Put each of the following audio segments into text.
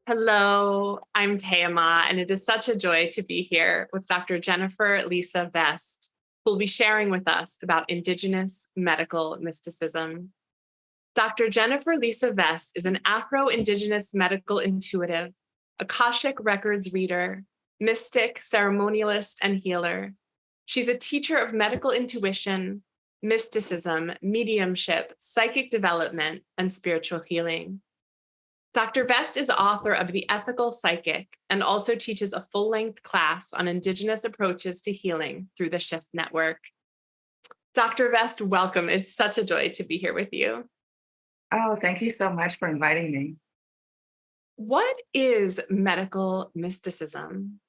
Hello, I'm Tayama, and it is such a joy to be here with Dr. Jennifer Lisa Vest, who will be sharing with us about Indigenous medical mysticism. Dr. Jennifer Lisa Vest is an Afro-Indigenous medical intuitive, Akashic Records reader, mystic, ceremonialist, and healer. She's a teacher of medical intuition, mysticism, mediumship, psychic development, and spiritual healing. Dr. Vest is author of The Ethical Psychic and also teaches a full-length class on Indigenous approaches to healing through the Shift Network. Dr. Vest, welcome. It's such a joy to be here with you. Oh, thank you so much for inviting me. What is medical mysticism?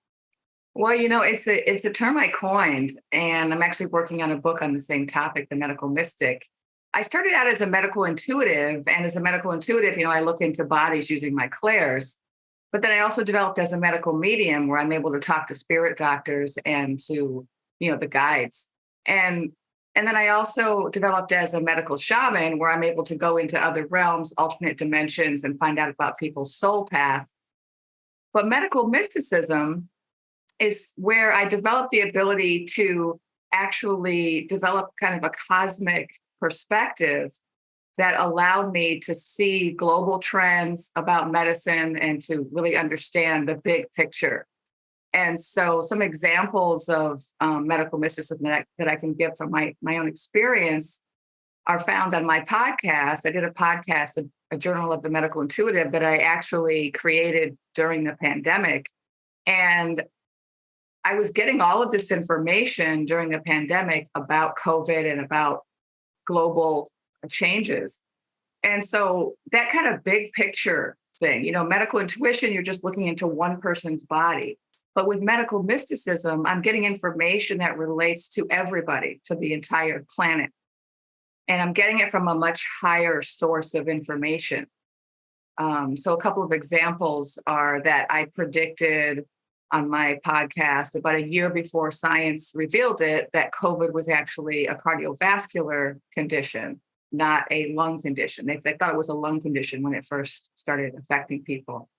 Well, it's a term I coined, and I'm actually working on a book on the same topic, the medical mystic. I started out as a medical intuitive, and as a medical intuitive, I look into bodies using my clairs. But then I also developed as a medical medium where I'm able to talk to spirit doctors and to, the guides. And then I also developed as a medical shaman where I'm able to go into other realms, alternate dimensions, and find out about people's soul path. But medical mysticism is where I developed the ability to actually develop kind of a cosmic perspective that allowed me to see global trends about medicine and to really understand the big picture. And so some examples of medical mysticism that I can give from my own experience are found on my podcast. I did a podcast, a Journal of the Medical Intuitive, that I actually created during the pandemic. And I was getting all of this information during the pandemic about COVID and about global changes. And so that kind of big picture thing, medical intuition, you're just looking into one person's body. But with medical mysticism, I'm getting information that relates to everybody, to the entire planet. And I'm getting it from a much higher source of information. So a couple of examples are that I predicted on my podcast about a year before science revealed it, that COVID was actually a cardiovascular condition, not a lung condition. They thought it was a lung condition when it first started affecting people.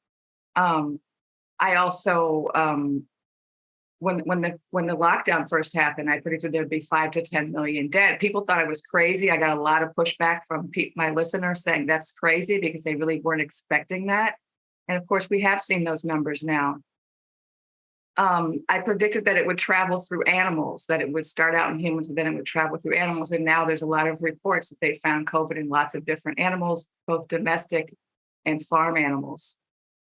I also, when the lockdown first happened, I predicted there'd be 5 to 10 million dead. People thought I was crazy. I got a lot of pushback from my listeners saying that's crazy because they really weren't expecting that. And of course, we have seen those numbers now. I predicted that it would travel through animals, that it would start out in humans, but then it would travel through animals. And now there's a lot of reports that they found COVID in lots of different animals, both domestic and farm animals.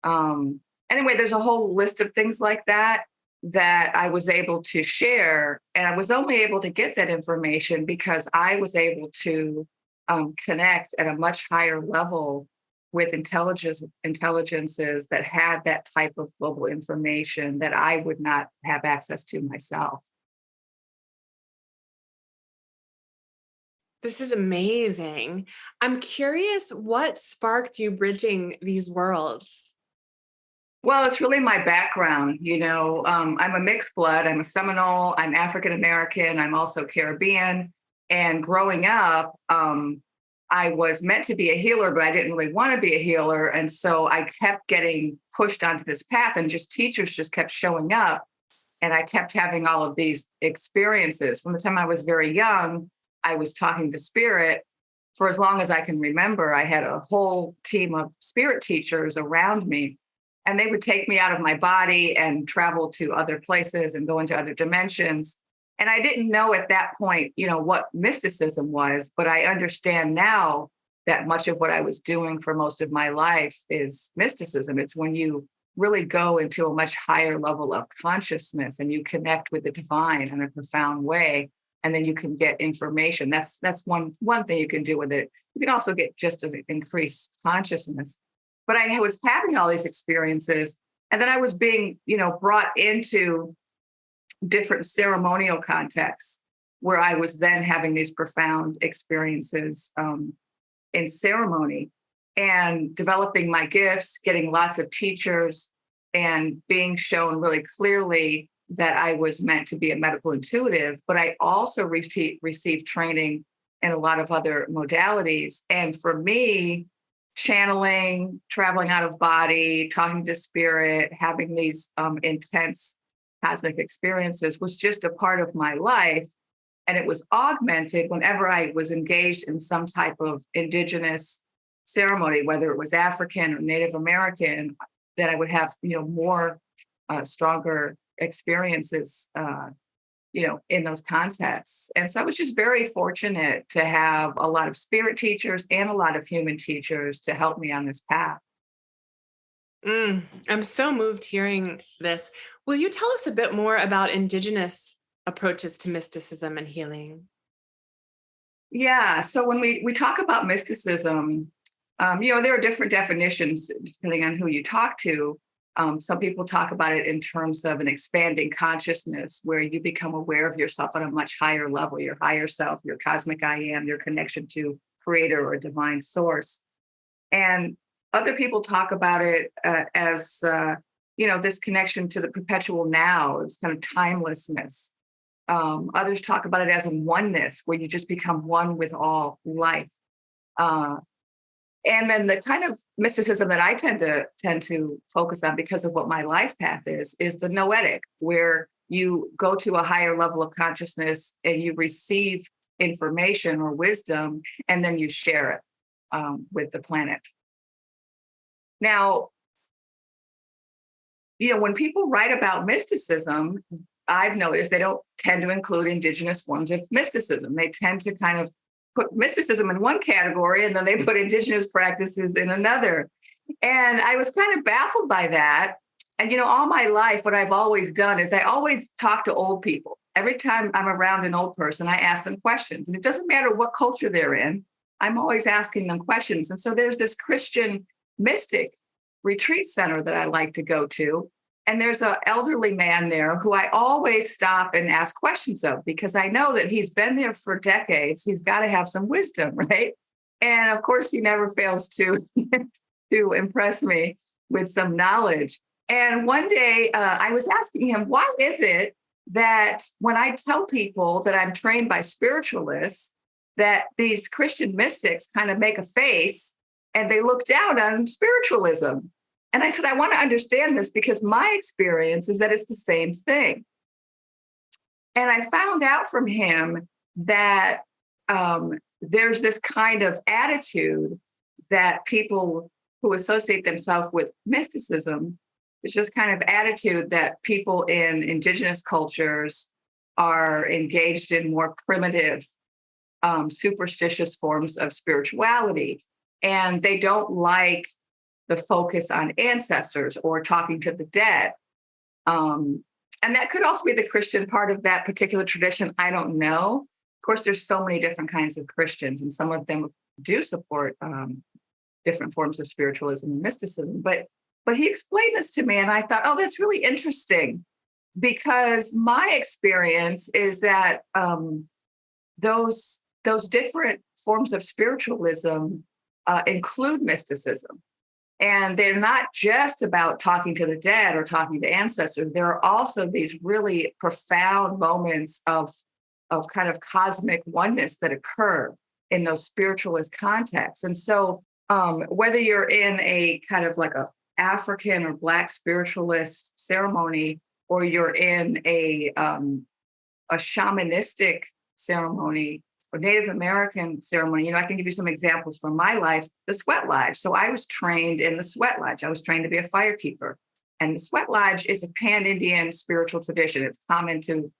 Anyway, there's a whole list of things like that I was able to share. And I was only able to get that information because I was able to connect at a much higher level with intelligences that had that type of global information that I would not have access to myself. This is amazing. I'm curious, what sparked you bridging these worlds? Well, it's really my background. I'm a mixed blood. I'm a Seminole. I'm African American. I'm also Caribbean. And growing up, I was meant to be a healer, but I didn't really want to be a healer. And so I kept getting pushed onto this path, and teachers just kept showing up. And I kept having all of these experiences. From the time I was very young, I was talking to spirit. For as long as I can remember, I had a whole team of spirit teachers around me. And they would take me out of my body and travel to other places and go into other dimensions. And I didn't know at that point, what mysticism was, but I understand now that much of what I was doing for most of my life is mysticism. It's when you really go into a much higher level of consciousness and you connect with the divine in a profound way, and then you can get information. That's one thing you can do with it. You can also get just an increased consciousness. But I was having all these experiences, and then I was being, brought into different ceremonial contexts where I was then having these profound experiences in ceremony and developing my gifts, getting lots of teachers, and being shown really clearly that I was meant to be a medical intuitive, but I also received training in a lot of other modalities. And for me, channeling, traveling out of body, talking to spirit, having these intense cosmic experiences was just a part of my life. And it was augmented whenever I was engaged in some type of indigenous ceremony, whether it was African or Native American, that I would have, more stronger experiences, in those contexts. And so I was just very fortunate to have a lot of spirit teachers and a lot of human teachers to help me on this path. I'm so moved hearing this. Will you tell us a bit more about Indigenous approaches to mysticism and healing? Yeah. So when we talk about mysticism, there are different definitions depending on who you talk to. Some people talk about it in terms of an expanding consciousness where you become aware of yourself on a much higher level, your higher self, your cosmic I am, your connection to creator or divine source. And other people talk about it as, this connection to the perpetual now, it's kind of timelessness. Others talk about it as a oneness where you just become one with all life. Uh, and then the kind of mysticism that I tend to focus on because of what my life path is the noetic, where you go to a higher level of consciousness and you receive information or wisdom, and then you share it with the planet. Now, when people write about mysticism, I've noticed they don't tend to include indigenous forms of mysticism. They tend to kind of put mysticism in one category and then they put indigenous practices in another. And I was kind of baffled by that. And, all my life, what I've always done is I always talk to old people. Every time I'm around an old person, I ask them questions. And it doesn't matter what culture they're in, I'm always asking them questions. And so there's this Christian mystic retreat center that I like to go to. And there's an elderly man there who I always stop and ask questions of because I know that he's been there for decades. He's got to have some wisdom, right? And of course, he never fails to, to impress me with some knowledge. And one day I was asking him, why is it that when I tell people that I'm trained by spiritualists, that these Christian mystics kind of make a face and they look down on spiritualism? And I said, I want to understand this because my experience is that it's the same thing. And I found out from him that there's this kind of attitude that people who associate themselves with mysticism, it's just kind of attitude that people in indigenous cultures are engaged in more primitive, superstitious forms of spirituality. And they don't like the focus on ancestors or talking to the dead. And that could also be the Christian part of that particular tradition. I don't know. Of course, there's so many different kinds of Christians, and some of them do support different forms of spiritualism and mysticism. But he explained this to me, and I thought, oh, that's really interesting, because my experience is that those different forms of spiritualism include mysticism. And they're not just about talking to the dead or talking to ancestors. There are also these really profound moments of kind of cosmic oneness that occur in those spiritualist contexts. And so whether you're in a kind of like a African or Black spiritualist ceremony, or you're in a shamanistic ceremony, or Native American ceremony, I can give you some examples from my life, the Sweat Lodge. So I was trained in the Sweat Lodge. I was trained to be a firekeeper. And the Sweat Lodge is a pan-Indian spiritual tradition. It's common to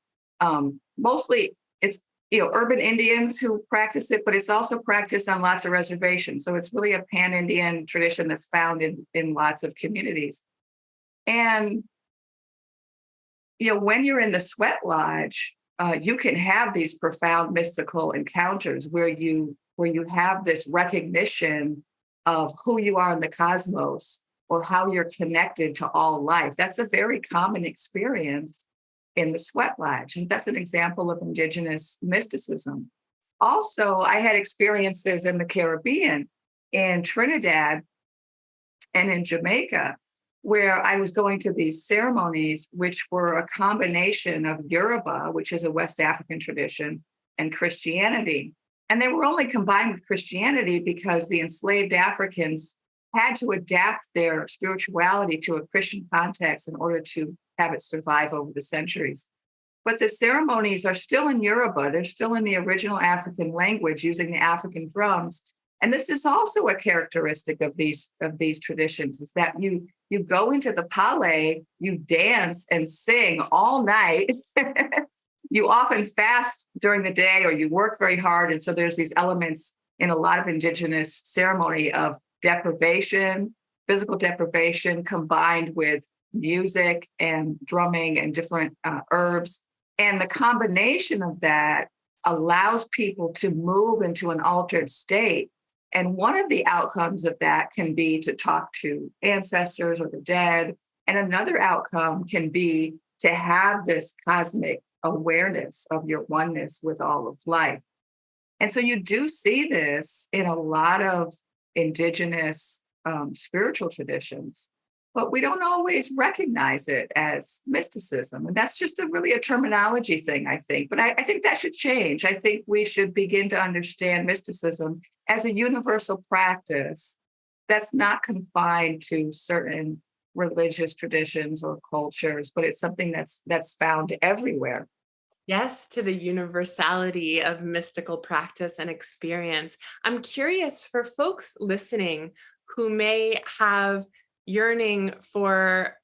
mostly it's, urban Indians who practice it, but it's also practiced on lots of reservations. So it's really a pan-Indian tradition that's found in lots of communities. And, when you're in the Sweat Lodge, you can have these profound mystical encounters where you have this recognition of who you are in the cosmos or how you're connected to all life. That's a very common experience in the Sweat Lodge. And that's an example of indigenous mysticism. Also, I had experiences in the Caribbean, in Trinidad and in Jamaica, where I was going to these ceremonies, which were a combination of Yoruba, which is a West African tradition, and Christianity. And they were only combined with Christianity because the enslaved Africans had to adapt their spirituality to a Christian context in order to have it survive over the centuries. But the ceremonies are still in Yoruba. They're still in the original African language using the African drums. And this is also a characteristic of these traditions, is that you go into the pale, you dance and sing all night. You often fast during the day or you work very hard. And so there's these elements in a lot of indigenous ceremony of deprivation, physical deprivation combined with music and drumming and different herbs. And the combination of that allows people to move into an altered state. And one of the outcomes of that can be to talk to ancestors or the dead. And another outcome can be to have this cosmic awareness of your oneness with all of life. And so you do see this in a lot of indigenous spiritual traditions, but we don't always recognize it as mysticism. And that's just really a terminology thing, I think. But I think that should change. I think we should begin to understand mysticism as a universal practice that's not confined to certain religious traditions or cultures, but it's something that's found everywhere. Yes, to the universality of mystical practice and experience. I'm curious for folks listening who may have yearning for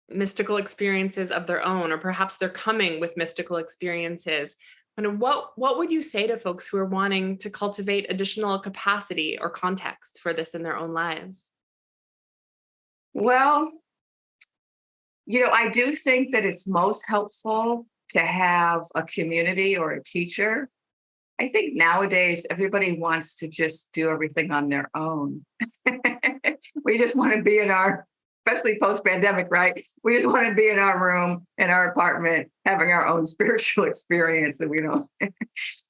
mystical experiences of their own, or perhaps they're coming with mystical experiences. And what would you say to folks who are wanting to cultivate additional capacity or context for this in their own lives? Well, I do think that it's most helpful to have a community or a teacher. I think nowadays everybody wants to just do everything on their own. We just want to be in our, especially post-pandemic, right? We just want to be in our room, in our apartment, having our own spiritual experience that we don't.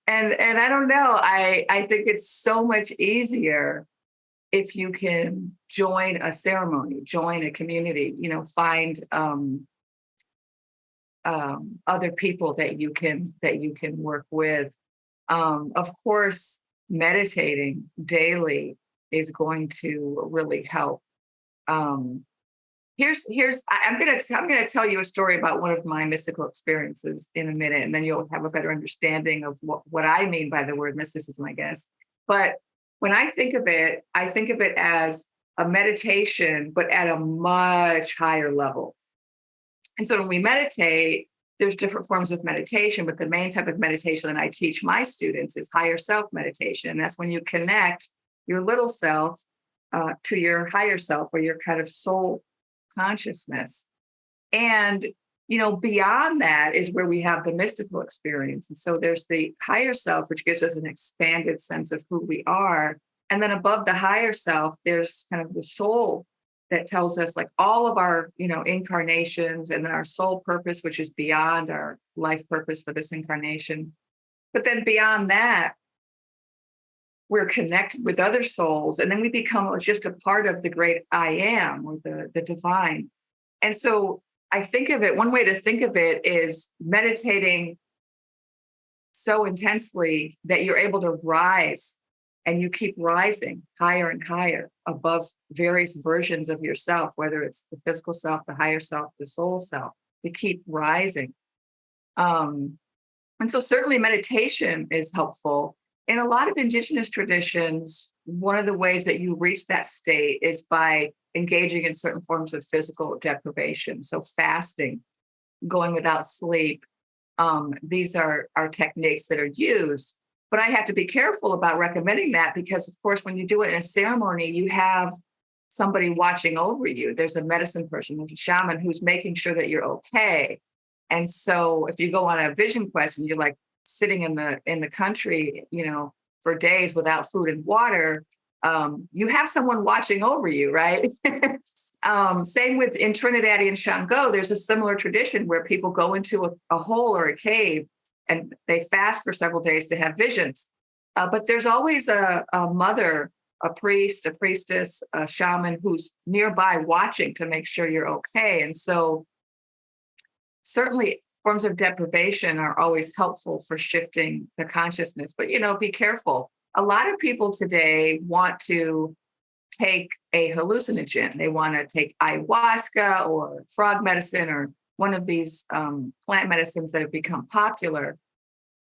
And I don't know. I think it's so much easier if you can join a ceremony, join a community, find other people that you can work with. Of course, meditating daily is going to really help. I'm gonna tell you a story about one of my mystical experiences in a minute, and then you'll have a better understanding of what I mean by the word mysticism, I guess. But when I think of it as a meditation, but at a much higher level. And so when we meditate, there's different forms of meditation, but the main type of meditation that I teach my students is higher self meditation. And that's when you connect your little self to your higher self, or your kind of soul consciousness. And, beyond that is where we have the mystical experience. And so there's the higher self, which gives us an expanded sense of who we are. And then above the higher self, there's kind of the soul that tells us like all of our, incarnations, and then our soul purpose, which is beyond our life purpose for this incarnation. But then beyond that, we're connected with other souls, and then we become just a part of the great I am, or the divine. And so I think of it, one way to think of it is meditating so intensely that you're able to rise, and you keep rising higher and higher above various versions of yourself, whether it's the physical self, the higher self, the soul self, to keep rising. And so certainly meditation is helpful. In a lot of indigenous traditions, one of the ways that you reach that state is by engaging in certain forms of physical deprivation. So fasting, going without sleep. These are techniques that are used. But I have to be careful about recommending that because, of course, when you do it in a ceremony, you have somebody watching over you. There's a medicine person, there's a shaman who's making sure that you're okay. And so if you go on a vision quest and you're like sitting in the country, for days without food and water, you have someone watching over you, right? Same with in Trinidadian Shango, there's a similar tradition where people go into a hole or a cave and they fast for several days to have visions. But there's always a mother a priest, a priestess, a shaman who's nearby watching to make sure you're okay. And so certainly forms of deprivation are always helpful for shifting the consciousness, but be careful. A lot of people today want to take a hallucinogen. They want to take ayahuasca or frog medicine or one of these plant medicines that have become popular.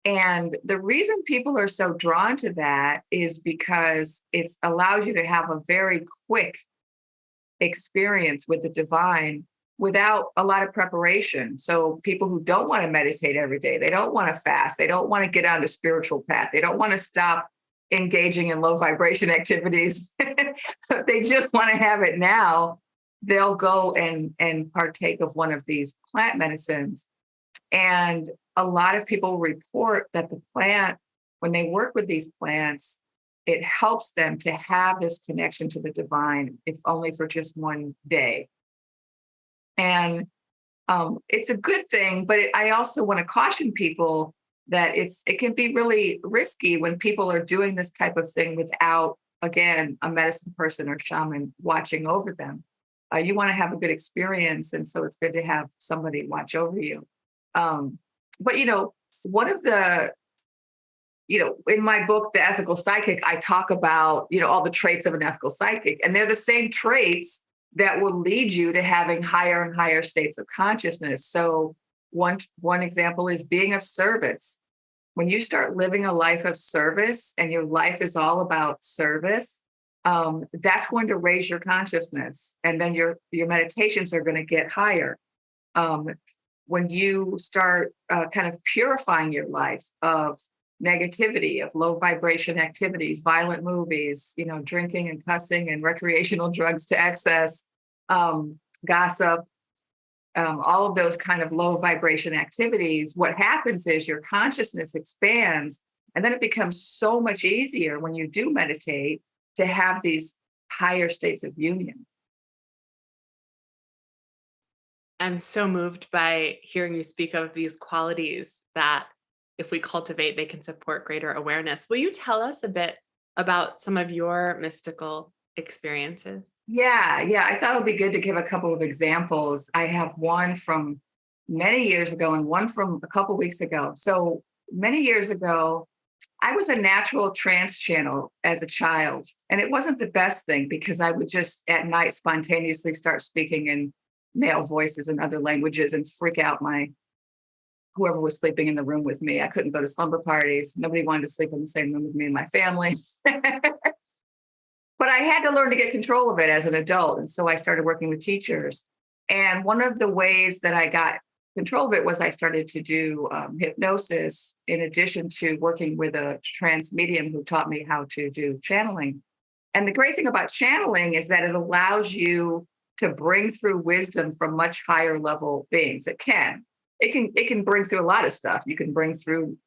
And the reason people are so drawn to that is because it allows you to have a very quick experience with the divine without a lot of preparation. So people who don't want to meditate every day, they don't want to fast, they don't want to get on the spiritual path, they don't want to stop engaging in low vibration activities. They just want to have it now. They'll go and partake of one of these plant medicines. And a lot of people report that the plant, when they work with these plants, it helps them to have this connection to the divine, if only for just one day. And it's a good thing, but I also want to caution people that it can be really risky when people are doing this type of thing without, again, a medicine person or shaman watching over them. You want to have a good experience, and so it's good to have somebody watch over you. But one of the, in my book, The Ethical Psychic, I talk about, all the traits of an ethical psychic, and they're the same traits that will lead you to having higher and higher states of consciousness. So one example is being of service. When you start living a life of service and your life is all about service, that's going to raise your consciousness, and then your meditations are going to get higher. When you start kind of purifying your life of negativity, of low vibration activities, violent movies, drinking and cussing and recreational drugs to excess, gossip, all of those kind of low vibration activities, what happens is your consciousness expands, and then it becomes so much easier when you do meditate to have these higher states of union. I'm so moved by hearing you speak of these qualities that if we cultivate, they can support greater awareness. Will you tell us a bit about some of your mystical experiences? Yeah. I thought it would be good to give a couple of examples. I have one from many years ago and one from a couple weeks ago. So many years ago, I was a natural trance channel as a child, and it wasn't the best thing because I would just at night spontaneously start speaking in male voices and other languages and freak out whoever was sleeping in the room with me. I couldn't go to slumber parties. Nobody wanted to sleep in the same room with me and my family. But I had to learn to get control of it as an adult. And so I started working with teachers. And one of the ways that I got control of it was I started to do hypnosis in addition to working with a trance medium who taught me how to do channeling. And the great thing about channeling is that it allows you to bring through wisdom from much higher level beings. It can bring through a lot of stuff. You can bring through,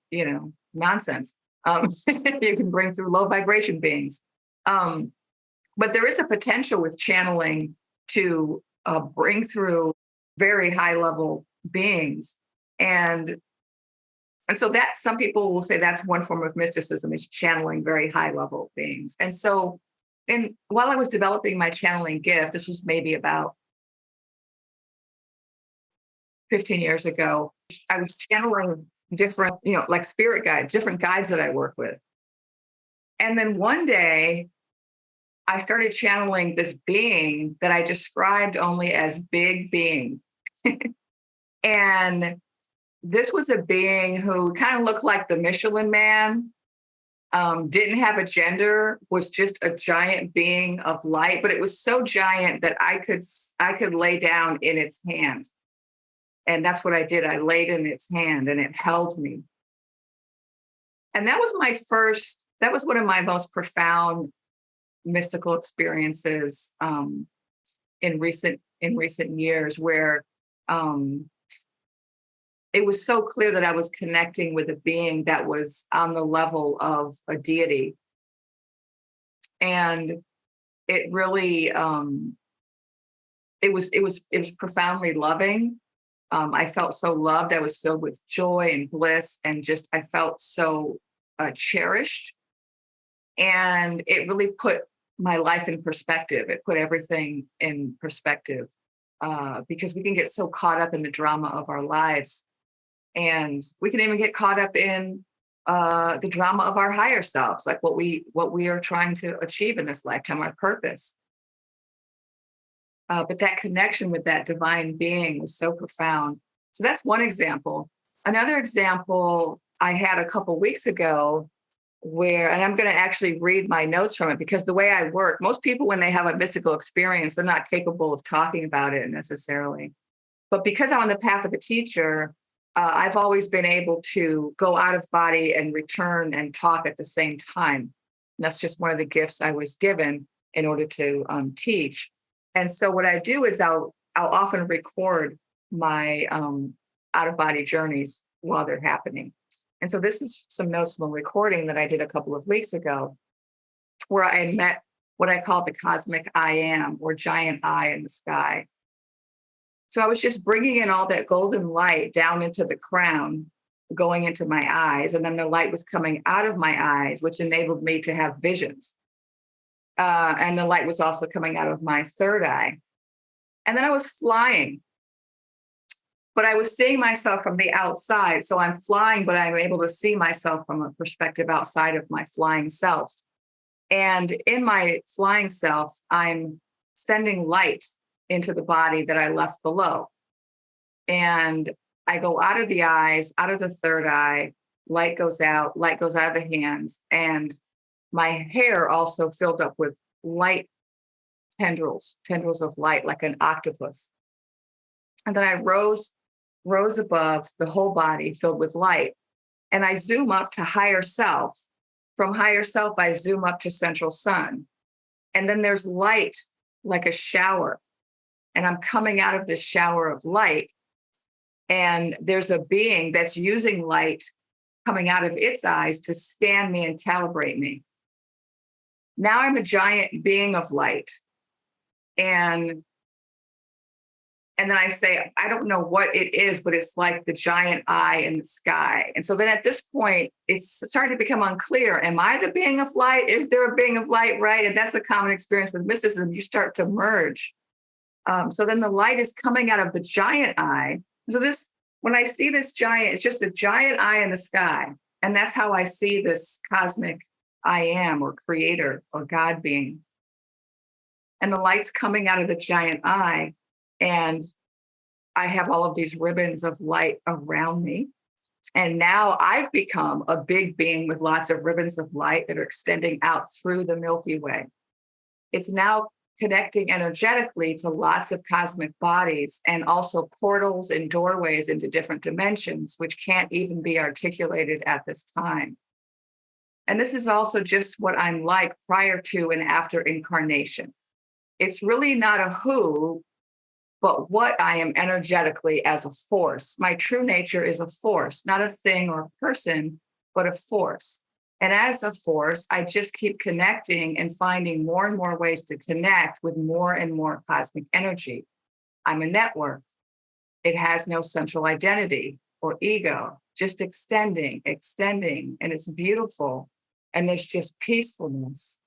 nonsense. You can bring through low vibration beings. But there is a potential with channeling to bring through very high level beings. And so that some people will say that's one form of mysticism, is channeling very high level beings. And so while I was developing my channeling gift, this was maybe about 15 years ago, I was channeling different, like spirit guides, different guides that I work with. And then one day I started channeling this being that I described only as big being. And this was a being who kind of looked like the Michelin Man, didn't have a gender, was just a giant being of light, but it was so giant that I could lay down in its hand. And that's what I did. I laid in its hand and it held me. And that was one of my most profound mystical experiences in recent years, where it was so clear that I was connecting with a being that was on the level of a deity. And it really it was profoundly loving. I felt so loved. I was filled with joy and bliss, and I felt so cherished. And it really put my life in perspective. It put everything in perspective, because we can get so caught up in the drama of our lives, and we can even get caught up in the drama of our higher selves, like what we are trying to achieve in this lifetime, our purpose. But that connection with that divine being was so profound. So that's one example. Another example I had a couple weeks ago, where, and I'm going to actually read my notes from it, because the way I work, most people, when they have a mystical experience, they're not capable of talking about it necessarily. But because I'm on the path of a teacher, I've always been able to go out of body and return and talk at the same time. And that's just one of the gifts I was given in order to teach. And so what I do is I'll often record my out of body journeys while they're happening. And so this is some notes from a recording that I did a couple of weeks ago, where I met what I call the cosmic I am, or giant eye in the sky. So I was just bringing in all that golden light down into the crown, going into my eyes, and then the light was coming out of my eyes, which enabled me to have visions. And the light was also coming out of my third eye. And then I was flying, but I was seeing myself from the outside. So I'm flying, but I'm able to see myself from a perspective outside of my flying self. And in my flying self, I'm sending light into the body that I left below. And I go out of the eyes, out of the third eye, light goes out of the hands. And my hair also filled up with light tendrils of light, like an octopus. And then I rose above the whole body filled with light. And I zoom up to higher self. From higher self, I zoom up to central sun. And then there's light like a shower. And I'm coming out of this shower of light. And there's a being that's using light coming out of its eyes to scan me and calibrate me. Now I'm a giant being of light. And then I say, I don't know what it is, but it's like the giant eye in the sky. And so then at this point, it's starting to become unclear. Am I the being of light? Is there a being of light, right? And that's a common experience with mysticism. You start to merge. So then the light is coming out of the giant eye. So when I see this giant, it's just a giant eye in the sky. And that's how I see this cosmic I am, or creator, or God being. And the light's coming out of the giant eye. And I have all of these ribbons of light around me. And now I've become a big being with lots of ribbons of light that are extending out through the Milky Way. It's now connecting energetically to lots of cosmic bodies, and also portals and doorways into different dimensions, which can't even be articulated at this time. And this is also just what I'm like prior to and after incarnation. It's really not a who, but what I am energetically as a force. My true nature is a force, not a thing or a person, but a force. And as a force, I just keep connecting and finding more and more ways to connect with more and more cosmic energy. I'm a network. It has no central identity or ego, just extending, and it's beautiful. And there's just peacefulness.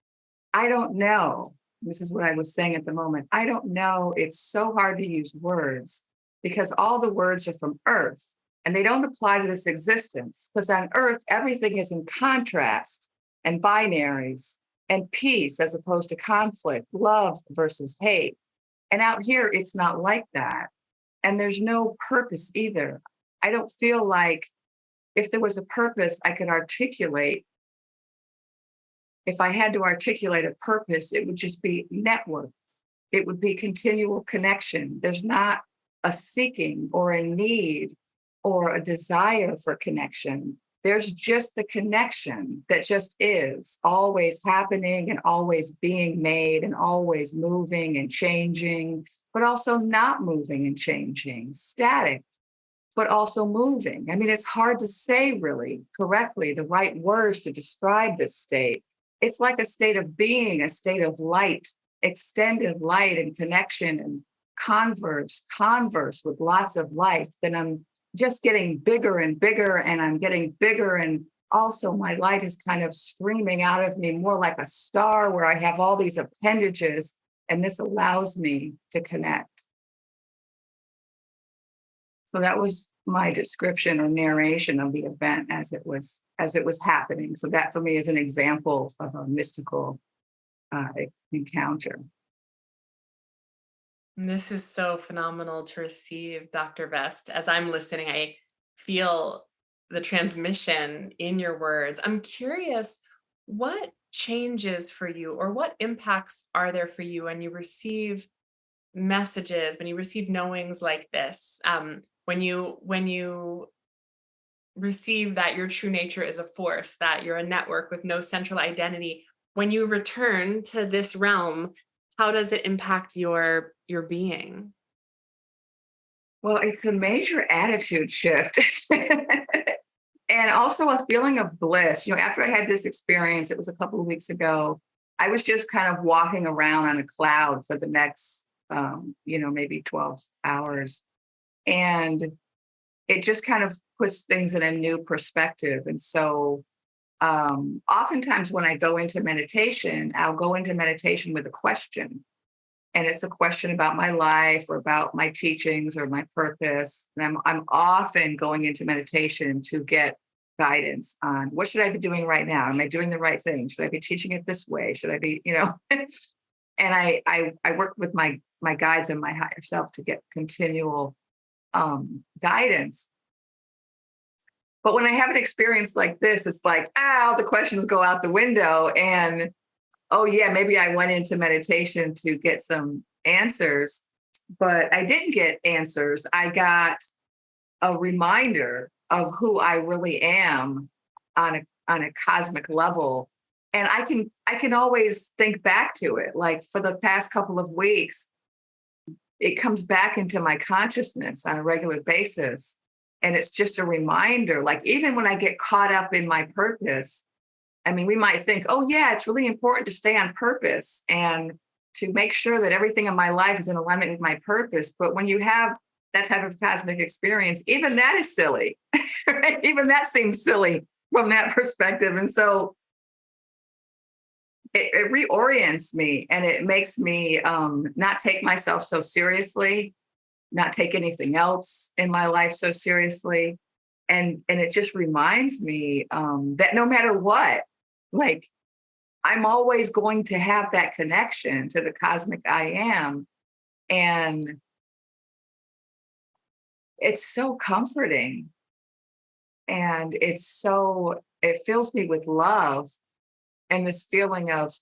I don't know. This is what I was saying at the moment. I don't know. It's so hard to use words, because all the words are from Earth and they don't apply to this existence. Because on Earth, everything is in contrast and binaries and peace as opposed to conflict, love versus hate. And out here, it's not like that. And there's no purpose either. I don't feel like if there was a purpose I could articulate, if I had to articulate a purpose, it would just be network. It would be continual connection. There's not a seeking or a need or a desire for connection. There's just the connection that just is always happening and always being made and always moving and changing, but also not moving and changing, static, but also moving. I mean, it's hard to say really correctly the right words to describe this state. It's like a state of being, a state of light, extended light and connection and converse with lots of light. Then I'm just getting bigger and bigger, and I'm getting bigger and also my light is kind of streaming out of me more like a star where I have all these appendages, and this allows me to connect. So that was my description or narration of the event as it was happening. So that for me is an example of a mystical encounter. And this is so phenomenal to receive, Dr. Vest. As I'm listening, I feel the transmission in your words. I'm curious, what changes for you or what impacts are there for you when you receive messages, when you receive knowings like this? When you receive that your true nature is a force, that you're a network with no central identity, when you return to this realm, how does it impact your being? Well, it's a major attitude shift. And also a feeling of bliss. After I had this experience, it was a couple of weeks ago, I was just kind of walking around on a cloud for the next, maybe 12 hours. And it just kind of puts things in a new perspective. And so, oftentimes when I go into meditation, I'll go into meditation with a question. And it's a question about my life or about my teachings or my purpose. And I'm often going into meditation to get guidance on what should I be doing right now? Am I doing the right thing? Should I be teaching it this way? Should I be, and I work with my guides and my higher self to get continual guidance. But when I have an experience like this, it's like, all the questions go out the window. And oh, yeah, maybe I went into meditation to get some answers, but I didn't get answers. I got a reminder of who I really am on a cosmic level. And I can always think back to it. Like for the past couple of weeks, it comes back into my consciousness on a regular basis. And it's just a reminder, like even when I get caught up in my purpose, I mean, we might think, oh, yeah, it's really important to stay on purpose and to make sure that everything in my life is in alignment with my purpose. But when you have that type of cosmic experience, even that is silly, right? Even that seems silly from that perspective. And so it reorients me and it makes me not take myself so seriously, not take anything else in my life so seriously. And it just reminds me that no matter what, like I'm always going to have that connection to the cosmic I am. And it's so comforting. And it fills me with love and this feeling of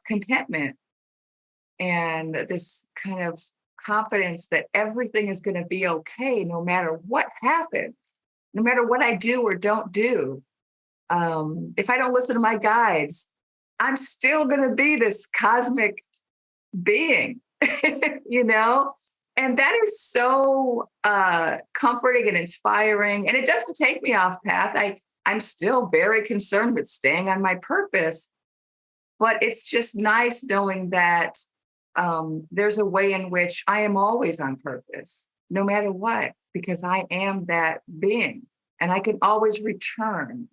contentment and this kind of confidence that everything is going to be okay no matter what happens, no matter what I do or don't do. If I don't listen to my guides, I'm still going to be this cosmic being, you know? And that is so comforting and inspiring. And it doesn't take me off path. I'm still very concerned with staying on my purpose. But it's just nice knowing that there's a way in which I am always on purpose, no matter what, because I am that being. And I can always return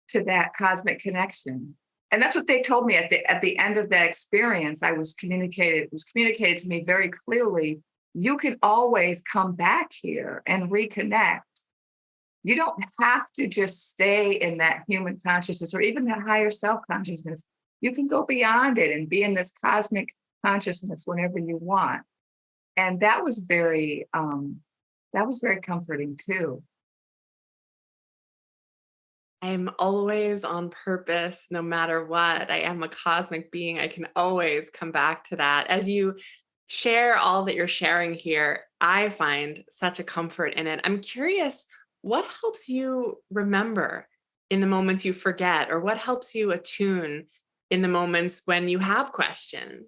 to that cosmic connection. And that's what they told me at the end of that experience. It was communicated to me very clearly. You can always come back here and reconnect. You don't have to just stay in that human consciousness or even that higher self consciousness. You can go beyond it and be in this cosmic consciousness whenever you want. And that was very comforting too. I'm always on purpose, no matter what. I am a cosmic being. I can always come back to that. As you share all that you're sharing here, I find such a comfort in it. I'm curious, what helps you remember in the moments you forget, or what helps you attune in the moments when you have questions?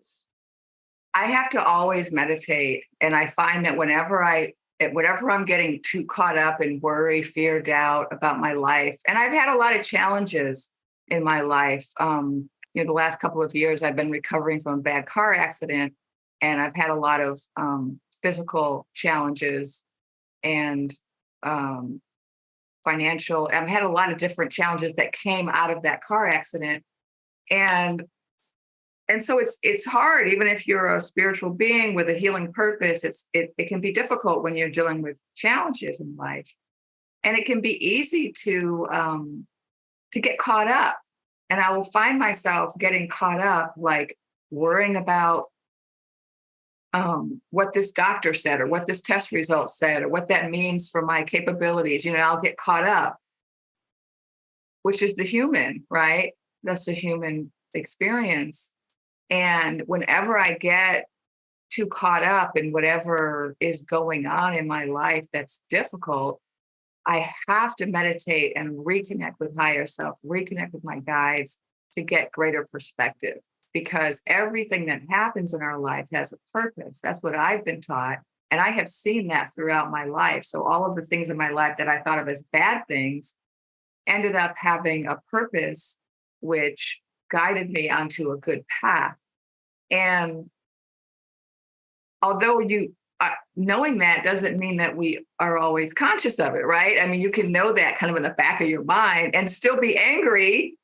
I have to always meditate. And I find that whenever I'm getting too caught up in worry, fear, doubt about my life, and I've had a lot of challenges in my life. The last couple of years, I've been recovering from a bad car accident, and I've had a lot of physical challenges and financial. I've had a lot of different challenges that came out of that car accident. And so it's hard, even if you're a spiritual being with a healing purpose, it can be difficult when you're dealing with challenges in life. And it can be easy to get caught up. And I will find myself getting caught up, like worrying about what this doctor said, or what this test result said, or what that means for my capabilities. I'll get caught up, which is the human, right? That's the human experience. And whenever I get too caught up in whatever is going on in my life that's difficult, I have to meditate and reconnect with higher self, reconnect with my guides to get greater perspective, because everything that happens in our life has a purpose. That's what I've been taught. And I have seen that throughout my life. So all of the things in my life that I thought of as bad things ended up having a purpose, which guided me onto a good path. And although knowing that doesn't mean that we are always conscious of it, right? I mean, you can know that kind of in the back of your mind and still be angry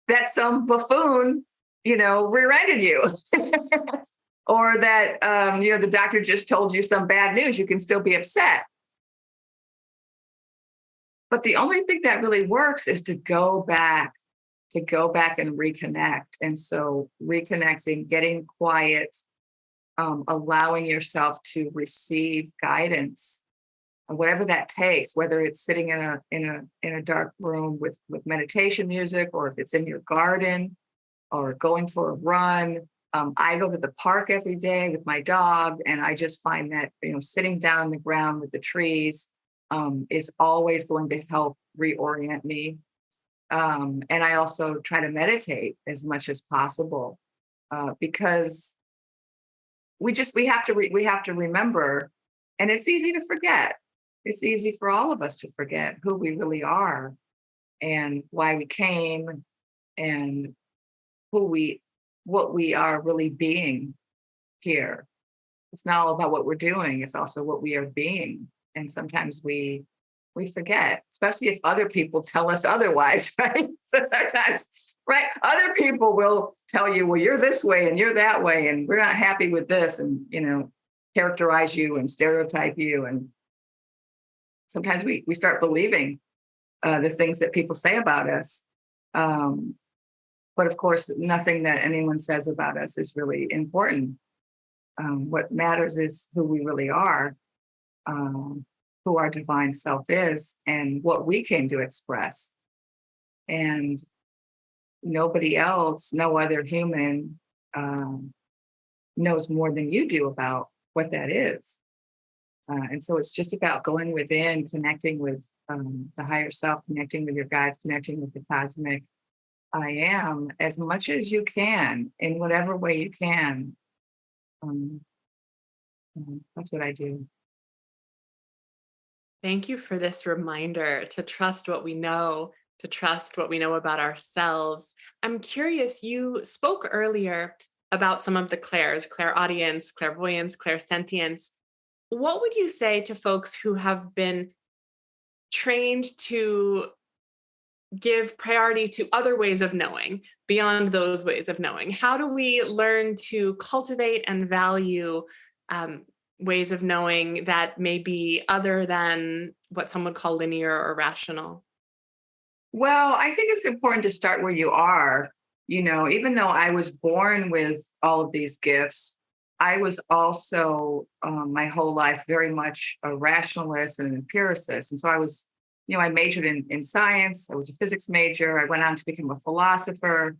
that some buffoon, rear-ended you. Or that, the doctor just told you some bad news. You can still be upset. But the only thing that really works is to go back and reconnect. And so reconnecting, getting quiet, allowing yourself to receive guidance, whatever that takes, whether it's sitting in a dark room with meditation music, or if it's in your garden, or going for a run. I go to the park every day with my dog, and I just find that sitting down on the ground with the trees is always going to help reorient me. And I also try to meditate as much as possible, because we have to remember, and it's easy to forget. It's easy for all of us to forget who we really are, and why we came, and what we are really being here. It's not all about what we're doing, it's also what we are being. And sometimes we forget, especially if other people tell us otherwise, right? So sometimes, right, other people will tell you, well, you're this way and you're that way, and we're not happy with this, and characterize you and stereotype you. And sometimes we start believing the things that people say about us. But of course, nothing that anyone says about us is really important. What matters is who we really are, who our divine self is, and what we came to express. And nobody else, no other human knows more than you do about what that is. And so it's just about going within, connecting with the higher self, connecting with your guides, connecting with the cosmic I am as much as you can, in whatever way you can. That's what I do. Thank you for this reminder to trust what we know, to trust what we know about ourselves. I'm curious, you spoke earlier about some of the clairs, clairaudience, clairvoyance, clairsentience. What would you say to folks who have been trained to give priority to other ways of knowing beyond those ways of knowing? How do we learn to cultivate and value ways of knowing that may be other than what some would call linear or rational? Well, I think it's important to start where you are. Even though I was born with all of these gifts, I was also my whole life very much a rationalist and an empiricist. And so I majored in science. I was a physics major. I went on to become a philosopher.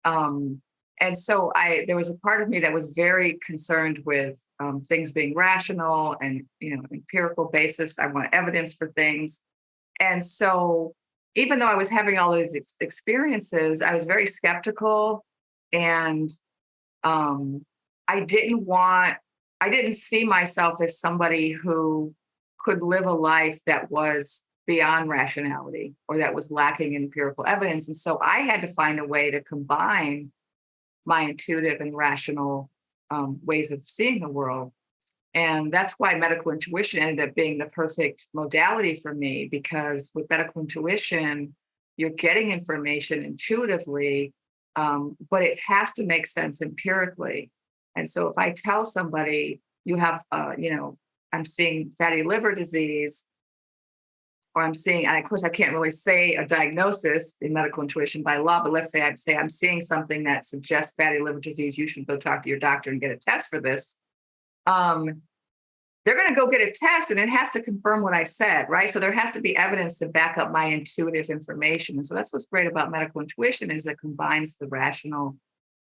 And so there was a part of me that was very concerned with things being rational and, empirical basis. I want evidence for things. And so even though I was having all these experiences, I was very skeptical, and I didn't see myself as somebody who could live a life that was beyond rationality, or that was lacking in empirical evidence. And so I had to find a way to combine my intuitive and rational ways of seeing the world. And that's why medical intuition ended up being the perfect modality for me, because with medical intuition, you're getting information intuitively, but it has to make sense empirically. And so if I tell somebody you have, I'm seeing fatty liver disease, or I'm seeing, and of course, I can't really say a diagnosis in medical intuition by law, but let's say I'm seeing something that suggests fatty liver disease, you should go talk to your doctor and get a test for this. Um, they're going to go get a test and it has to confirm what I said, right? So there has to be evidence to back up my intuitive information. And so that's what's great about medical intuition, is it combines the rational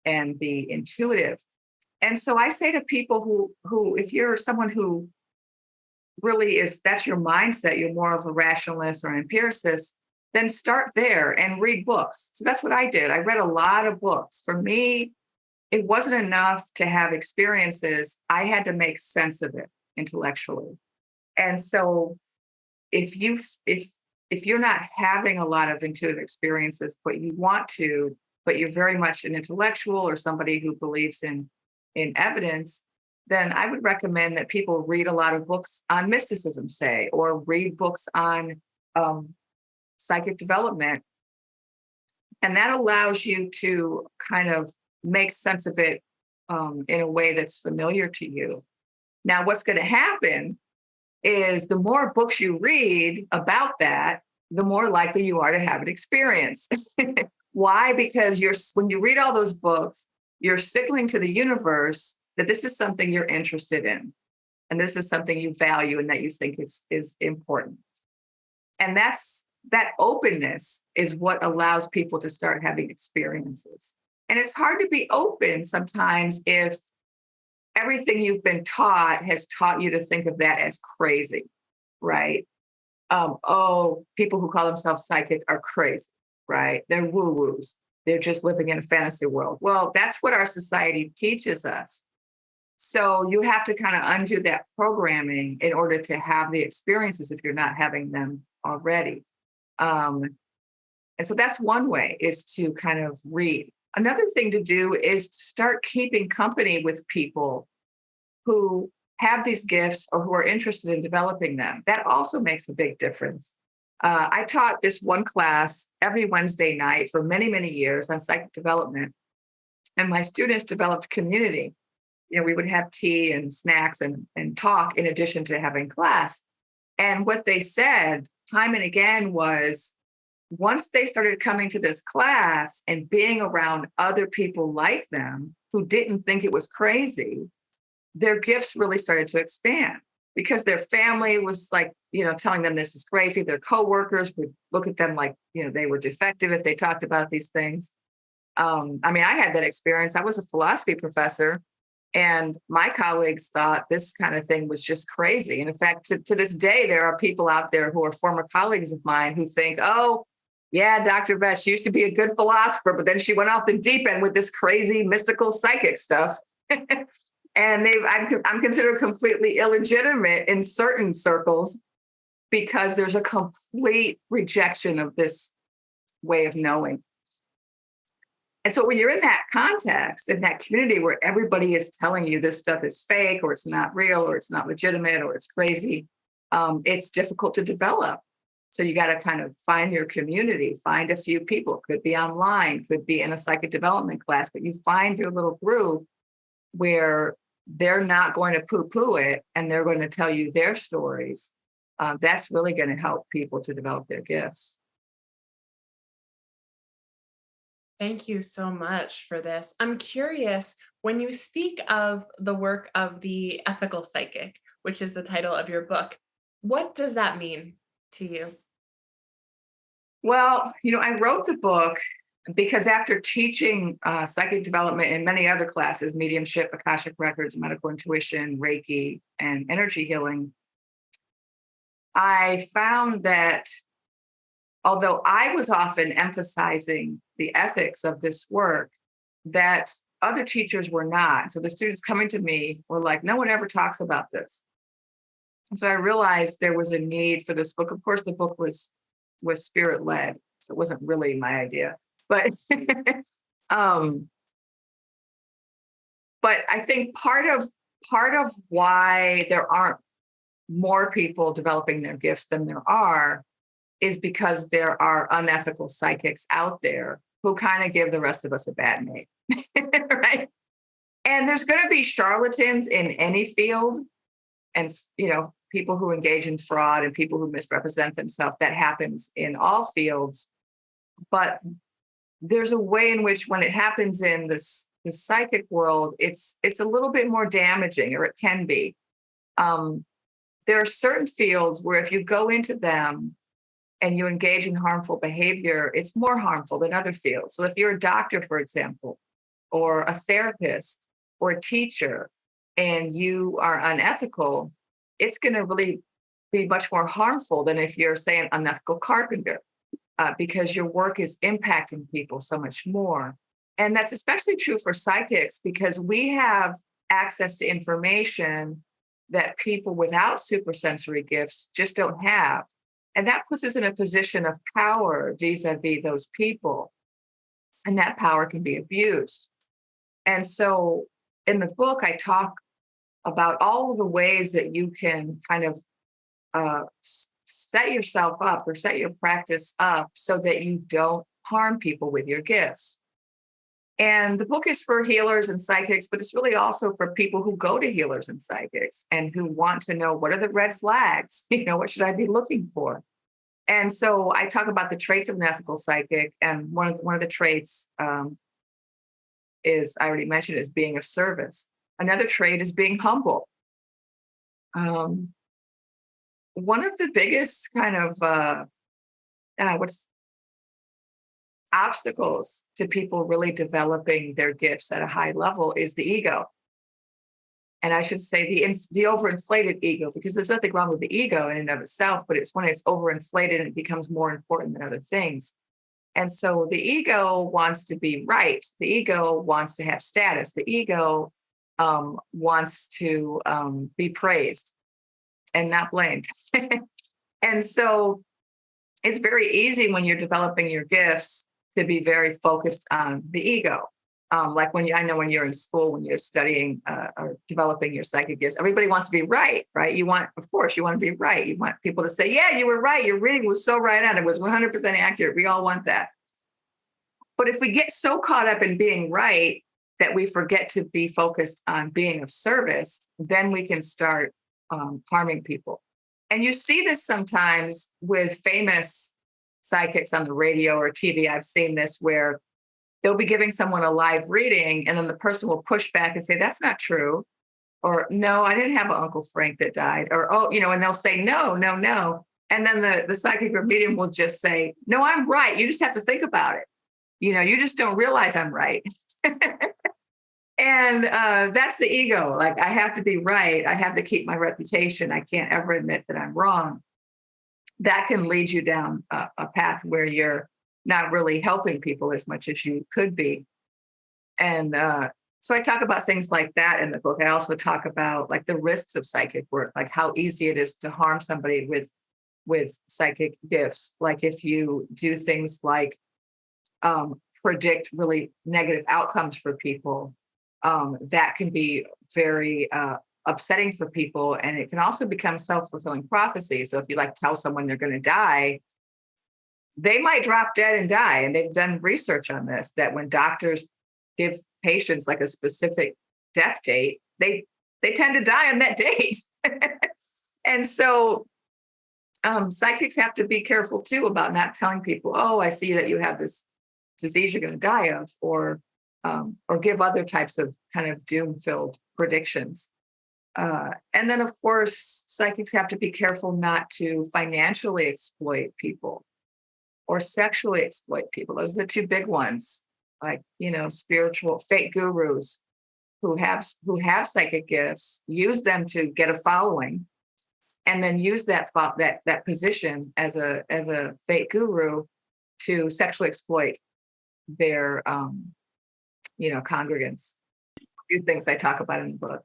and the intuitive. And so I say to people who if you're someone who really is, that's your mindset, you're more of a rationalist or an empiricist, then start there and read books. So that's what I did. I read a lot of books. For me, it wasn't enough to have experiences. I had to make sense of it intellectually. And so if you're not having a lot of intuitive experiences, but you want to, but you're very much an intellectual or somebody who believes in evidence, then I would recommend that people read a lot of books on mysticism, say, or read books on psychic development. And that allows you to kind of make sense of it in a way that's familiar to you. Now, what's going to happen is the more books you read about that, the more likely you are to have an experience. Why? Because when you read all those books, you're signaling to the universe that this is something you're interested in, and this is something you value and that you think is important. And that openness is what allows people to start having experiences. And it's hard to be open sometimes if everything you've been taught has taught you to think of that as crazy, right? People who call themselves psychic are crazy, right? They're woo-woos. They're just living in a fantasy world. Well, that's what our society teaches us. So you have to kind of undo that programming in order to have the experiences if you're not having them already. And so that's one way, is to kind of read. Another thing to do is to start keeping company with people who have these gifts or who are interested in developing them. That also makes a big difference. I taught this one class every Wednesday night for many, many years on psychic development. And my students developed community. We would have tea and snacks and talk in addition to having class. And what they said time and again was, once they started coming to this class and being around other people like them who didn't think it was crazy, their gifts really started to expand, because their family was like, telling them this is crazy. Their coworkers would look at them like, they were defective if they talked about these things. I had that experience. I was a philosophy professor, and my colleagues thought this kind of thing was just crazy. And in fact, to this day, there are people out there who are former colleagues of mine who think, oh, yeah, Dr. Best used to be a good philosopher, but then she went off the deep end with this crazy mystical psychic stuff. And I'm considered completely illegitimate in certain circles, because there's a complete rejection of this way of knowing. And so when you're in that context, in that community where everybody is telling you this stuff is fake, or it's not real, or it's not legitimate, or it's crazy, it's difficult to develop. So you got to kind of find your community, find a few people. Could be online, could be in a psychic development class, but you find your little group where they're not going to poo-poo it and they're going to tell you their stories. That's really going to help people to develop their gifts. Thank you so much for this. I'm curious, when you speak of the work of the ethical psychic, which is the title of your book, what does that mean to you? Well, I wrote the book because after teaching psychic development in many other classes, mediumship, Akashic records, medical intuition, Reiki, and energy healing, I found that although I was often emphasizing the ethics of this work, that other teachers were not. So the students coming to me were like, no one ever talks about this. And so I realized there was a need for this book. Of course, the book was spirit led, so it wasn't really my idea. But but I think part part of why there aren't more people developing their gifts than there are is because there are unethical psychics out there who kind of give the rest of us a bad name, right? And there's going to be charlatans in any field, and people who engage in fraud and people who misrepresent themselves. That happens in all fields, but there's a way in which when it happens in the psychic world, it's a little bit more damaging, or it can be. There are certain fields where if you go into them and you engage in harmful behavior, it's more harmful than other fields. So if you're a doctor, for example, or a therapist or a teacher, and you are unethical, it's going to really be much more harmful than if you're, say, an unethical carpenter, because your work is impacting people so much more. And that's especially true for psychics, because we have access to information that people without supersensory gifts just don't have. And that puts us in a position of power vis-a-vis those people. And that power can be abused. And so in the book, I talk about all of the ways that you can kind of set yourself up or set your practice up so that you don't harm people with your gifts. And the book is for healers and psychics, but it's really also for people who go to healers and psychics and who want to know, what are the red flags? What should I be looking for? And so I talk about the traits of an ethical psychic. And one of the traits is, I already mentioned, is being of service. Another trait is being humble. One of the biggest kind of obstacles to people really developing their gifts at a high level is the ego. And I should say the overinflated ego, because there's nothing wrong with the ego in and of itself, but it's when it's overinflated and it becomes more important than other things. And so the ego wants to be right. The ego wants to have status. The ego wants to be praised and not blamed. And so it's very easy when you're developing your gifts to be very focused on the ego. Like I know when you're in school, when you're studying or developing your psychic gifts, everybody wants to be right? Of course, you want to be right. You want people to say, yeah, you were right. Your reading was so right on. It was 100% accurate. We all want that. But if we get so caught up in being right that we forget to be focused on being of service, then we can start harming people. And you see this sometimes with famous psychics on the radio or TV. I've seen this where they'll be giving someone a live reading, and then the person will push back and say, that's not true. Or, no, I didn't have an Uncle Frank that died. Or, oh, and they'll say, no, no, no. And then the psychic or medium will just say, no, I'm right. You just have to think about it. You just don't realize I'm right. And that's the ego. Like, I have to be right. I have to keep my reputation. I can't ever admit that I'm wrong. That can lead you down a path where you're not really helping people as much as you could be. And so I talk about things like that in the book. I also talk about like the risks of psychic work, like how easy it is to harm somebody with psychic gifts. Like if you do things like predict really negative outcomes for people, that can be very upsetting for people. And it can also become self-fulfilling prophecy. So if you like tell someone they're going to die, they might drop dead and die. And they've done research on this, that when doctors give patients like a specific death date, they tend to die on that date. And so psychics have to be careful too about not telling people, oh, I see that you have this disease you're going to die of, or give other types of kind of doom-filled predictions. And then, of course, psychics have to be careful not to financially exploit people or sexually exploit people. Those are the two big ones, like, spiritual fake gurus who have psychic gifts, use them to get a following, and then use that position as a fake guru to sexually exploit their congregants. A few things I talk about in the book.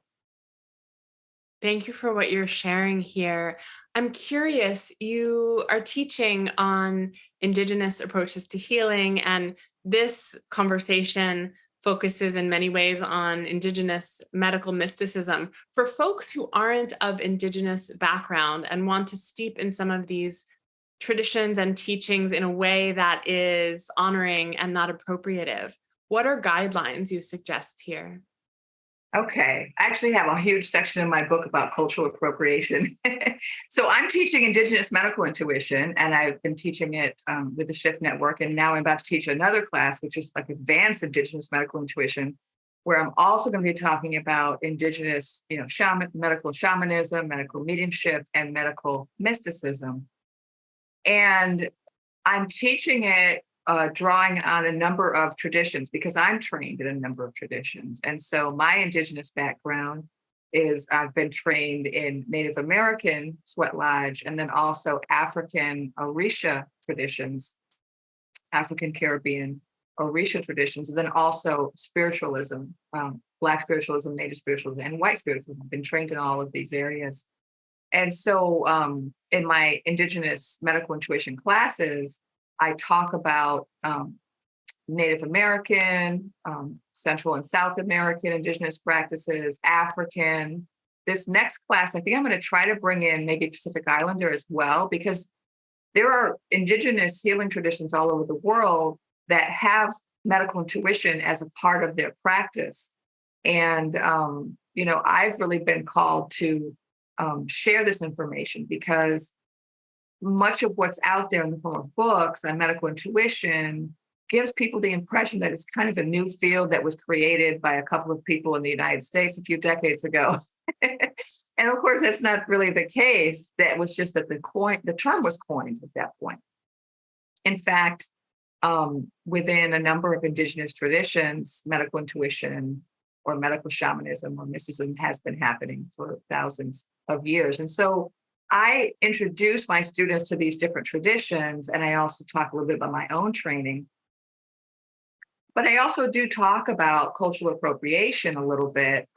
Thank you for what you're sharing here. I'm curious, you are teaching on Indigenous approaches to healing, and this conversation focuses in many ways on Indigenous medical mysticism. For folks who aren't of Indigenous background and want to steep in some of these traditions and teachings in a way that is honoring and not appropriative, what are guidelines you suggest here? Okay. I actually have a huge section in my book about cultural appropriation. So I'm teaching Indigenous medical intuition, and I've been teaching it with the Shift Network. And now I'm about to teach another class, which is like advanced Indigenous medical intuition, where I'm also going to be talking about Indigenous, medical shamanism, medical mediumship, and medical mysticism. And I'm teaching it drawing on a number of traditions because I'm trained in a number of traditions. And so my Indigenous background is I've been trained in Native American sweat lodge and then also African Orisha traditions, African Caribbean Orisha traditions, and then also spiritualism, Black spiritualism, Native spiritualism, and white spiritualism. I've been trained in all of these areas. And so in my Indigenous medical intuition classes, I talk about Native American, Central and South American Indigenous practices, African. This next class, I think I'm going to try to bring in maybe Pacific Islander as well, because there are Indigenous healing traditions all over the world that have medical intuition as a part of their practice. And, I've really been called to share this information because much of what's out there in the form of books on medical intuition gives people the impression that it's kind of a new field that was created by a couple of people in the United States a few decades ago. And of course, that's not really the case. That was just that the term was coined at that point. In fact, within a number of Indigenous traditions, medical intuition or medical shamanism or mysticism has been happening for thousands of years. And so I introduce my students to these different traditions, and I also talk a little bit about my own training. But I also do talk about cultural appropriation a little bit,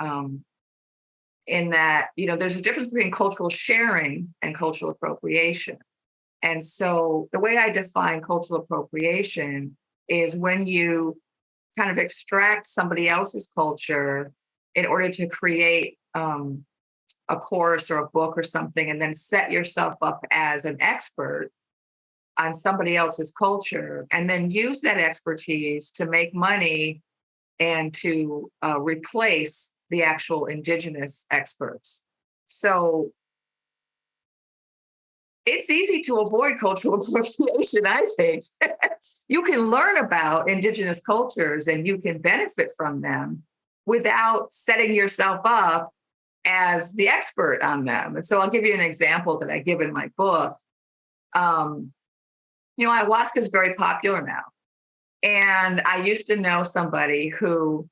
in that, there's a difference between cultural sharing and cultural appropriation. And so the way I define cultural appropriation is when you kind of extract somebody else's culture in order to create a course or a book or something, and then set yourself up as an expert on somebody else's culture, and then use that expertise to make money and to replace the actual Indigenous experts. So it's easy to avoid cultural appropriation, I think. You can learn about Indigenous cultures and you can benefit from them without setting yourself up as the expert on them. And so I'll give you an example that I give in my book. Ayahuasca is very popular now. And I used to know somebody who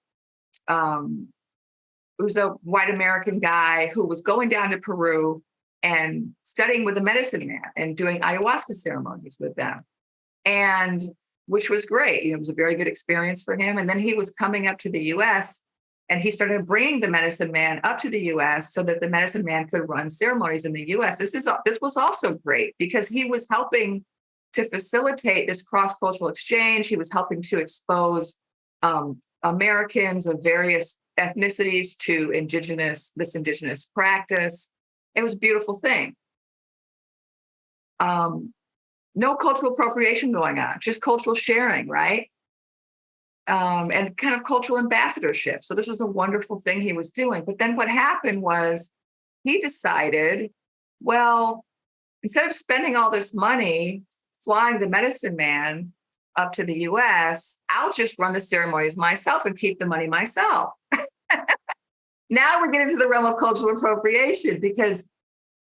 was a white American guy who was going down to Peru and studying with a medicine man and doing ayahuasca ceremonies with them. And which was great. It was a very good experience for him. And then he was coming up to the US and he started bringing the medicine man up to the US so that the medicine man could run ceremonies in the US. This was also great because he was helping to facilitate this cross-cultural exchange. He was helping to expose Americans of various ethnicities to this indigenous practice. It was a beautiful thing. No cultural appropriation going on, just cultural sharing, right? And kind of cultural ambassadorship. So this was a wonderful thing he was doing. But then what happened was he decided, well, instead of spending all this money flying the medicine man up to the US, I'll just run the ceremonies myself and keep the money myself. Now we're getting to the realm of cultural appropriation because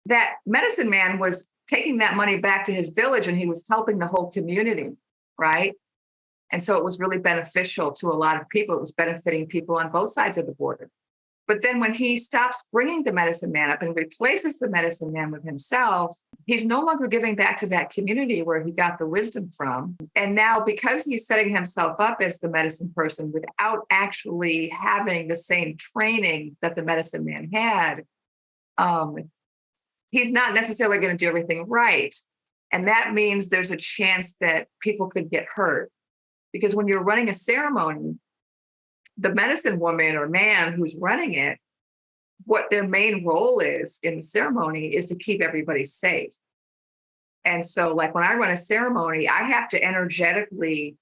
that medicine man was taking that money back to his village and he was helping the whole community, right? And so it was really beneficial to a lot of people. It was benefiting people on both sides of the border. But then when he stops bringing the medicine man up and replaces the medicine man with himself, he's no longer giving back to that community where he got the wisdom from. And now because he's setting himself up as the medicine person without actually having the same training that the medicine man had, he's not necessarily going to do everything right. And that means there's a chance that people could get hurt. Because when you're running a ceremony, the medicine woman or man who's running it, what their main role is in the ceremony is to keep everybody safe. And so, like when I run a ceremony, I have to energetically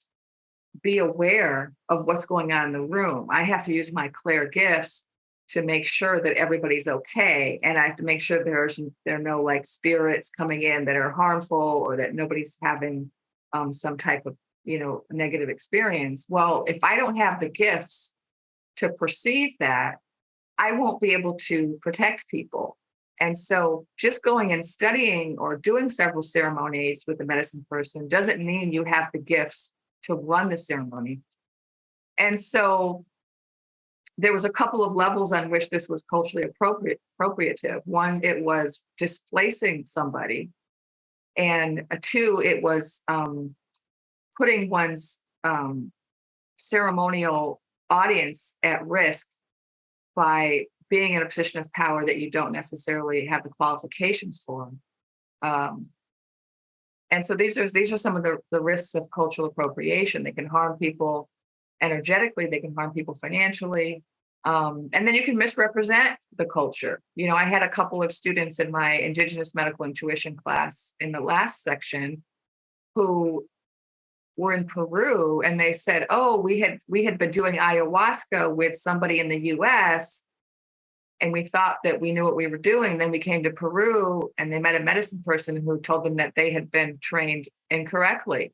be aware of what's going on in the room. I have to use my clair gifts to make sure that everybody's okay. And I have to make sure there are no like spirits coming in that are harmful, or that nobody's having some type of, negative experience. Well, if I don't have the gifts to perceive that, I won't be able to protect people. And so just going and studying or doing several ceremonies with a medicine person doesn't mean you have the gifts to run the ceremony. And so there was a couple of levels on which this was culturally appropriative. One, it was displacing somebody. And two, it was putting one's ceremonial audience at risk by being in a position of power that you don't necessarily have the qualifications for. And so these are some of the risks of cultural appropriation. They can harm people energetically, they can harm people financially. And then you can misrepresent the culture. I had a couple of students in my Indigenous medical intuition class in the last section who were in Peru, and they said, "Oh, we had been doing ayahuasca with somebody in the US, and we thought that we knew what we were doing. Then we came to Peru and they met a medicine person who told them that they had been trained incorrectly.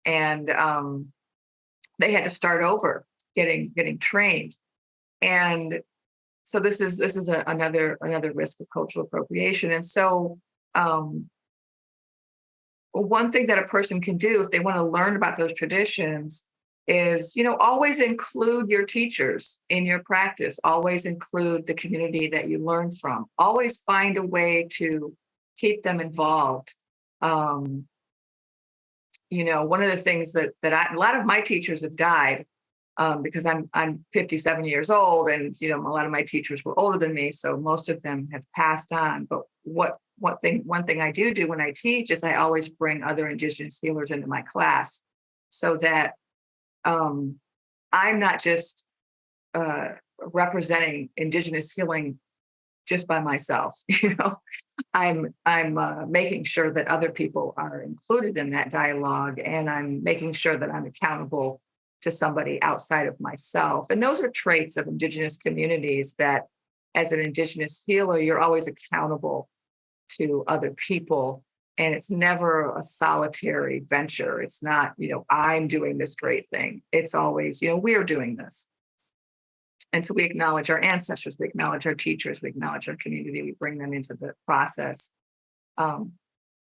And they had to start over getting trained. And so this is another risk of cultural appropriation. And so one thing that a person can do if they want to learn about those traditions is, always include your teachers in your practice. Always include the community that you learn from. Always find a way to keep them involved. One of the things that a lot of my teachers have died because I'm 57 years old, and a lot of my teachers were older than me, so most of them have passed on. But one thing I do when I teach is I always bring other Indigenous healers into my class, so that I'm not just representing Indigenous healing just by myself. I'm making sure that other people are included in that dialogue, and I'm making sure that I'm accountable to somebody outside of myself. And those are traits of Indigenous communities that, as an Indigenous healer, you're always accountable to other people. And it's never a solitary venture. It's not, I'm doing this great thing. It's always, we're doing this. And so we acknowledge our ancestors, we acknowledge our teachers, we acknowledge our community, we bring them into the process.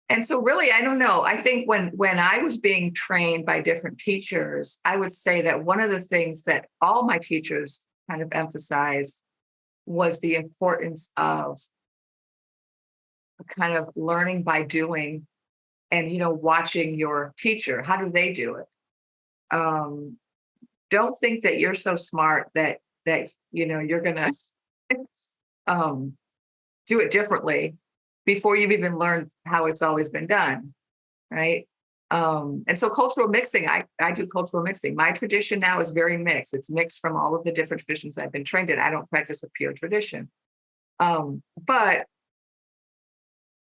And so really, I don't know. I think when I was being trained by different teachers, I would say that one of the things that all my teachers kind of emphasized was the importance of kind of learning by doing, and watching your teacher. How do they do it? Don't think that you're so smart that you're gonna do it differently before you've even learned how it's always been done, right? And so cultural mixing, I do cultural mixing. My tradition now is very mixed. It's mixed from all of the different traditions I've been trained in. I don't practice a pure tradition. But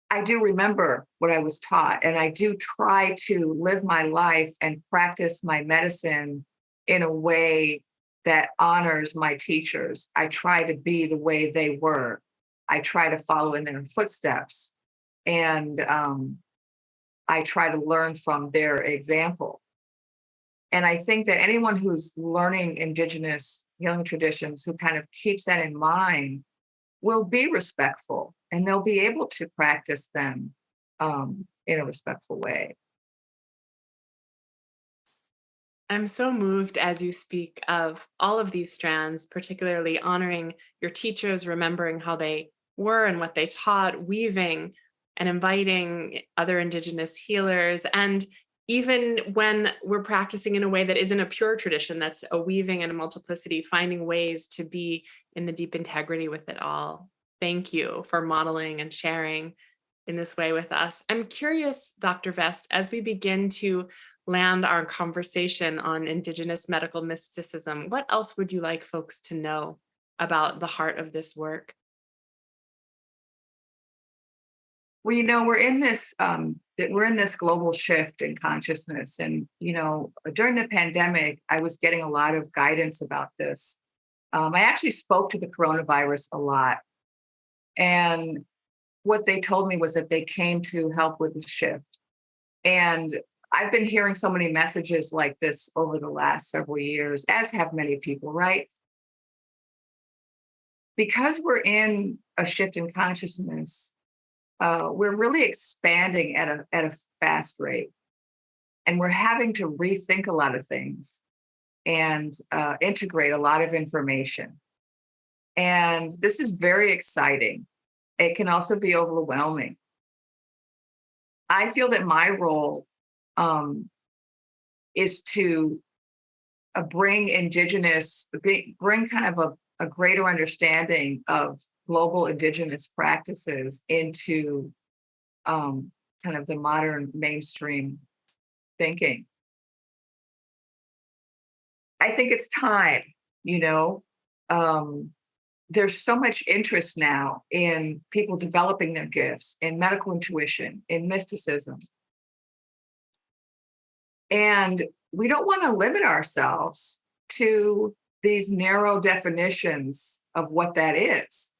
I do remember what I was taught, and I do try to live my life and practice my medicine in a way that honors my teachers. I try to be the way they were. I try to follow in their footsteps, and I try to learn from their example. And I think that anyone who's learning Indigenous healing traditions, who kind of keeps that in mind, will be respectful, and they'll be able to practice them in a respectful way. I'm so moved as you speak of all of these strands, particularly honoring your teachers, remembering how they were and what they taught, weaving and inviting other Indigenous healers. And even when we're practicing in a way that isn't a pure tradition, that's a weaving and a multiplicity, finding ways to be in the deep integrity with it all. Thank you for modeling and sharing in this way with us. I'm curious, Dr. Vest, as we begin to land our conversation on Indigenous medical mysticism, what else would you like folks to know about the heart of this work? Well, we're in this global shift in consciousness, and during the pandemic, I was getting a lot of guidance about this. I actually spoke to the coronavirus a lot, and what they told me was that they came to help with the shift. And I've been hearing so many messages like this over the last several years, as have many people, right? Because we're in a shift in consciousness, we're really expanding at a fast rate, and we're having to rethink a lot of things and integrate a lot of information. And this is very exciting. It can also be overwhelming. I feel that my role um, is to bring kind of a greater understanding of global Indigenous practices into kind of the modern mainstream thinking. I think it's time, you know. Um, there's so much interest now in people developing their gifts, in medical intuition, in mysticism. And we don't want to limit ourselves to these narrow definitions of what that is.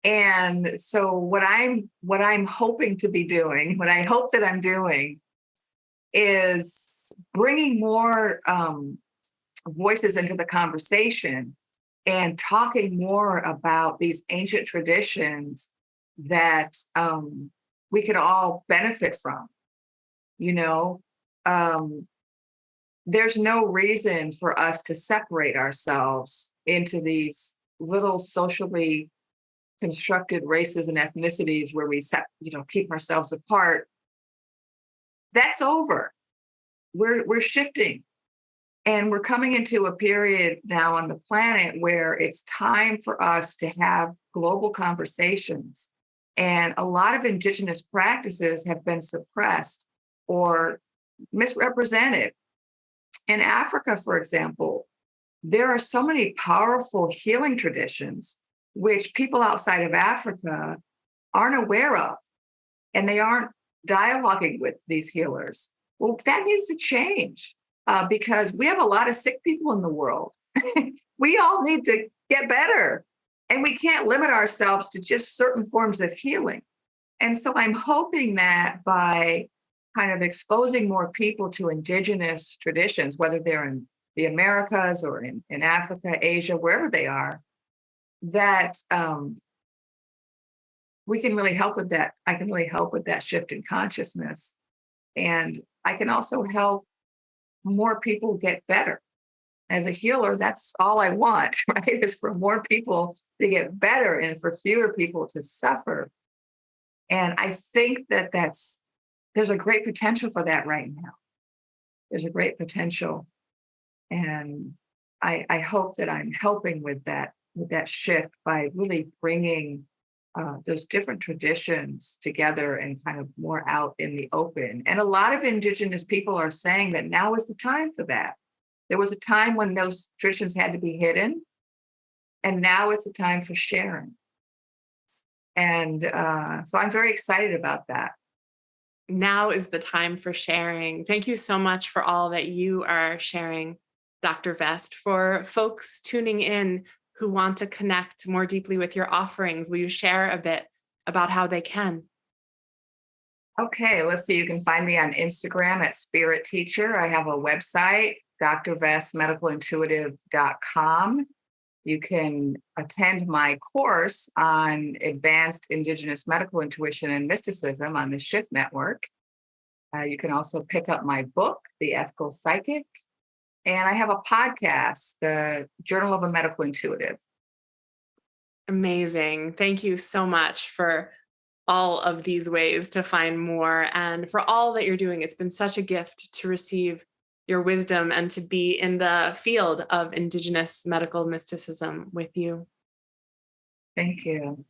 And so what I'm hoping to be doing, what I hope that I'm doing is bringing more voices into the conversation and talking more about these ancient traditions that we could all benefit from. You know, um, there's no reason for us to separate ourselves into these little socially constructed races and ethnicities where keep ourselves apart. That's over. We're shifting. And we're coming into a period now on the planet where it's time for us to have global conversations. And a lot of Indigenous practices have been suppressed or misrepresented. In Africa, for example, there are so many powerful healing traditions which people outside of Africa aren't aware of, and they aren't dialoguing with these healers. Well, that needs to change because we have a lot of sick people in the world. We all need to get better, and we can't limit ourselves to just certain forms of healing. And so I'm hoping that by kind of exposing more people to Indigenous traditions, whether they're in the Americas or in Africa, Asia, wherever they are, that we can really help with that. I can really help with that shift in consciousness. And I can also help more people get better. As a healer, that's all I want, right? Is for more people to get better and for fewer people to suffer. And I think that there's a great potential for that right now. There's a great potential. And I hope that I'm helping with that shift by really bringing those different traditions together and kind of more out in the open. And a lot of Indigenous people are saying that now is the time for that. There was a time when those traditions had to be hidden, and now it's a time for sharing. And so I'm very excited about that. Now is the time for sharing. Thank you so much for all that you are sharing, Dr. Vest. For folks tuning in who want to connect more deeply with your offerings, will you share a bit about how they can? Okay, let's see. You can find me on Instagram at Spirit Teacher. I have a website, drvestmedicalintuitive.com. You can attend my course on advanced Indigenous medical intuition and mysticism on the Shift Network. You can also pick up my book, The Ethical Psychic. And I have a podcast, the Journal of a Medical Intuitive. Amazing. Thank you so much for all of these ways to find more and for all that you're doing. It's been such a gift to receive your wisdom and to be in the field of Indigenous medical mysticism with you. Thank you.